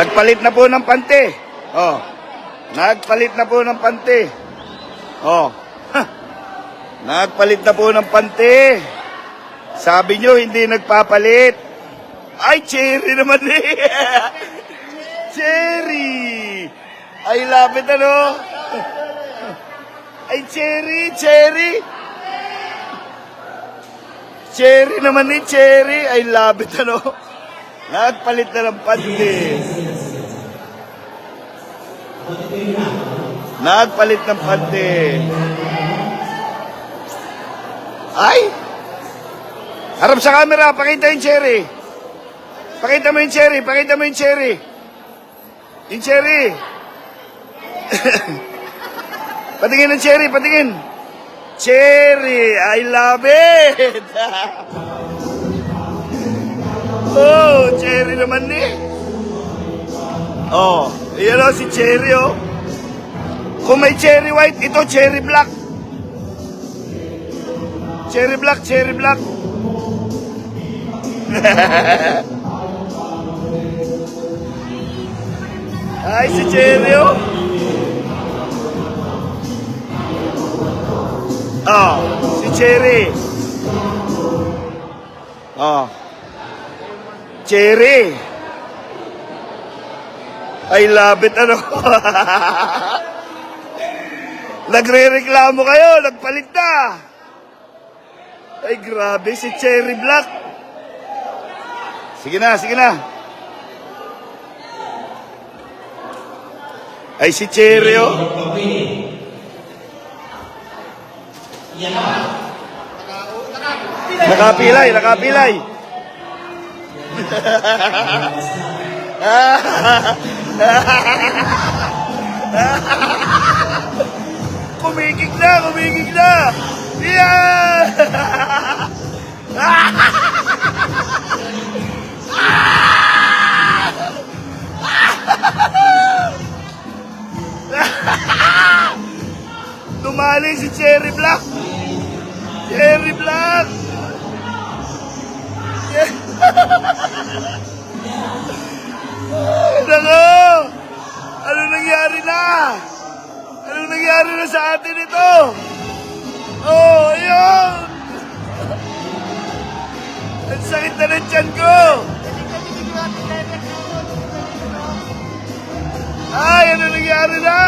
Nagpalit na po ng pante. Oh. Nagpalit na po ng pante. Oh. Nagpalit na po ng pante. Sabi nyo, hindi nagpapalit. Ay, cherry naman eh. Cherry. I love it, ano? Ay, cherry, cherry. Cherry naman eh, cherry. I love it, ano? Nagpalit na ng pante. Nagpalit ng pante. Ay! Harap sa camera, pakita yung cherry. Pakita mo yung cherry, pakita mo yung cherry. Yung cherry. Patingin ng cherry, patingin. Cherry, I love it. Oh, cherry naman eh. Oh, yan o si cherry oh. Kung may cherry white, ito cherry black. Cherry black, cherry black. Ay, si cherry oh. Oh, si cherry. Oh. Cherry. I love it, ano? Nagre-reklamo kayo, nagpalit na. Ay, grabe, si Cherry Black. Sige na, sige na. Ay, si Cherry, oh. Nakapilay, nakapilay. Kumikig na, kumikig na. Yeah! Tumali si Cherry Black. Cherry Black. Nako! Ano nangyari na? Anong nangyari na sa atin ito? Oh, ayun! Ang sakit na ng tiyan ko! Ay, ano nangyari na?